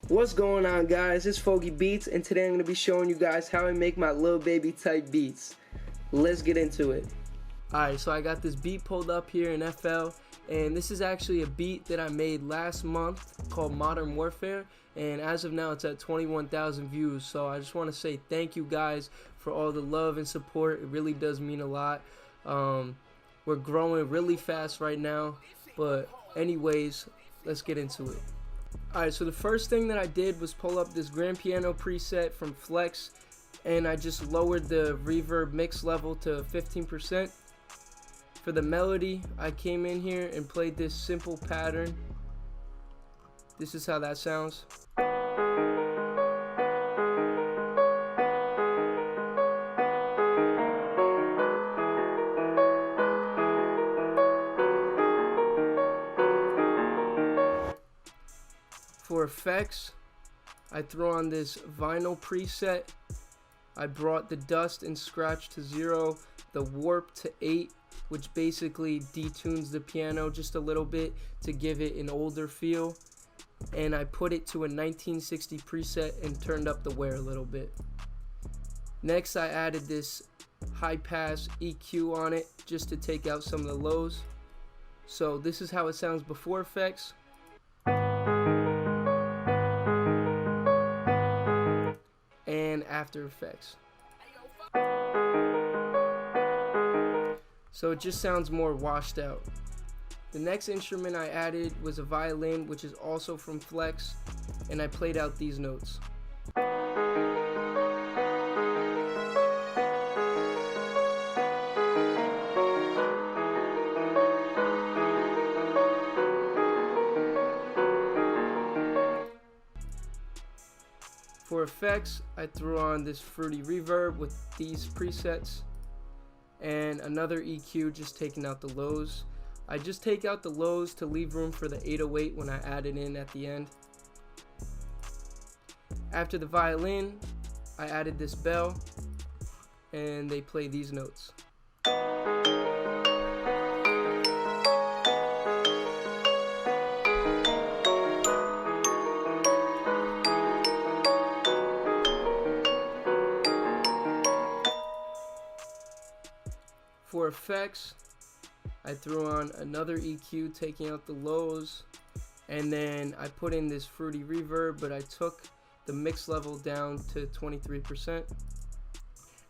What's going on, guys? It's FOGI Beats, and today I'm going to be showing you guys how I make my Lil Baby type beats. Let's get into it. Alright, so I got this beat pulled up here in FL, and this is actually a beat that I made last month called Modern Warfare, and as of now it's at 21,000 views. So I just want to say thank you guys for all the love and support. It really does mean a lot. We're growing really fast right now, but anyways, let's get into it. Alright, so the first thing that I did was pull up this grand piano preset from Flex, and I just lowered the reverb mix level to 15%. For the melody, I came in here and played this simple pattern. This is how that sounds. For effects, I threw on this vinyl preset. I brought the dust and scratch to 0, the warp to 8, which basically detunes the piano just a little bit to give it an older feel. And I put it to a 1960 preset and turned up the wear a little bit. Next, I added this high pass EQ on it just to take out some of the lows. So this is how it sounds before effects. And after effects. So it just sounds more washed out. The next instrument I added was a violin, which is also from Flex, and I played out these notes. For effects, I threw on this fruity reverb with these presets and another EQ, just taking out the lows. I just take out the lows to leave room for the 808 when I add it in at the end. After the violin, I added this bell, and they play these notes. For effects, I threw on another EQ, taking out the lows, and then I put in this fruity reverb, but I took the mix level down to 23%.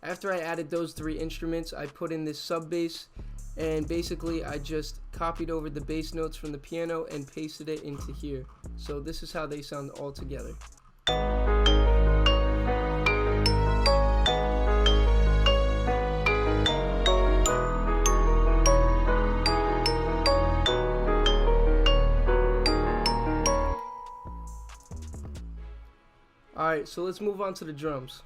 After I added those three instruments, I put in this sub bass, and basically I just copied over the bass notes from the piano and pasted it into here. So this is how they sound all together. Alright, so let's move on to the drums.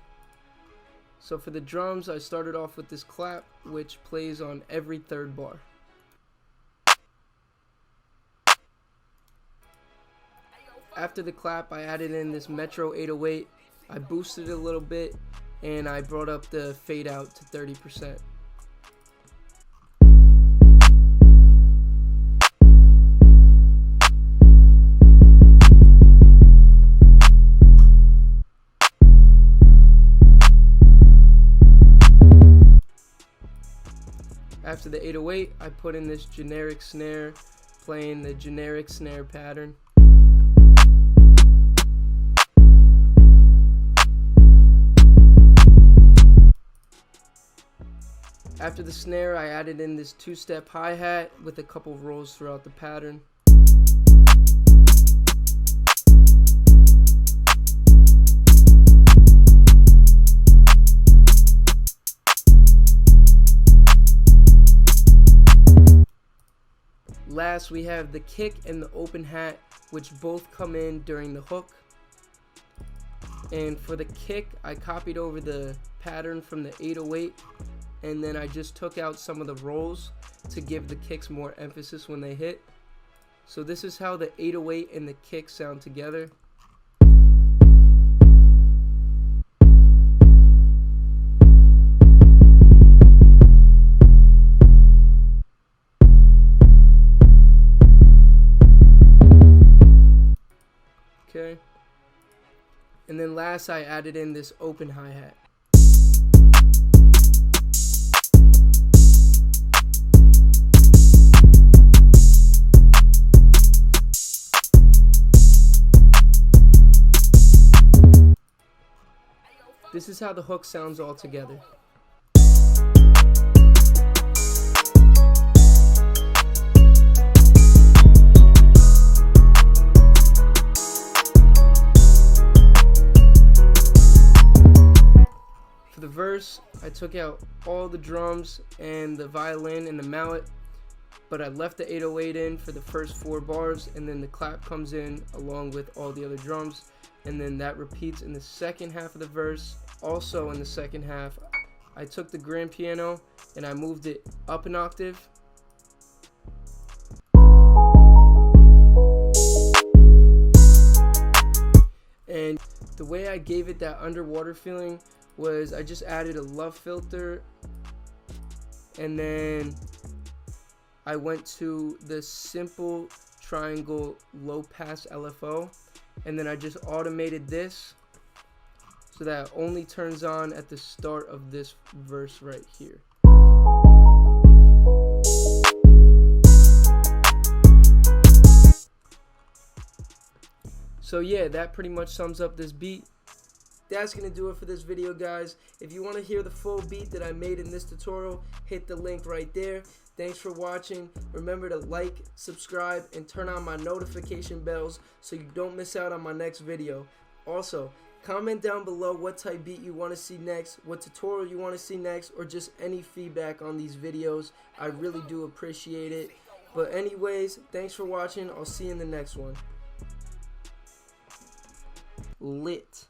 So for the drums, I started off with this clap, which plays on every third bar. After the clap, I added in this Metro 808. I boosted it a little bit, and I brought up the fade out to 30%. After the 808, I put in this generic snare, playing the generic snare pattern. After the snare, I added in this two-step hi-hat with a couple rolls throughout the pattern. Last, we have the kick and the open hat, which both come in during the hook. And for the kick, I copied over the pattern from the 808, and then I just took out some of the rolls to give the kicks more emphasis when they hit. So this is how the 808 and the kick sound together. Okay. And then last, I added in this open hi-hat. This is how the hook sounds all together. For the verse, I took out all the drums and the violin and the mallet, but I left the 808 in for the first 4 bars, and then the clap comes in along with all the other drums, and then that repeats in the second half of the verse. Also in the second half, I took the grand piano and I moved it up an octave. And the way I gave it that underwater feeling was I just added a love filter, and then I went to the simple triangle low pass LFO, and then I just automated this so that it only turns on at the start of this verse right here. So yeah, that pretty much sums up this beat. That's gonna do it for this video, guys. If you want to hear the full beat that I made in this tutorial, hit the link right there. Thanks for watching. Remember to like, subscribe, and turn on my notification bells so you don't miss out on my next video. Also, comment down below what type beat you want to see next, what tutorial you want to see next, or just any feedback on these videos. I really do appreciate it. But anyways, thanks for watching. I'll see you in the next one. Lit.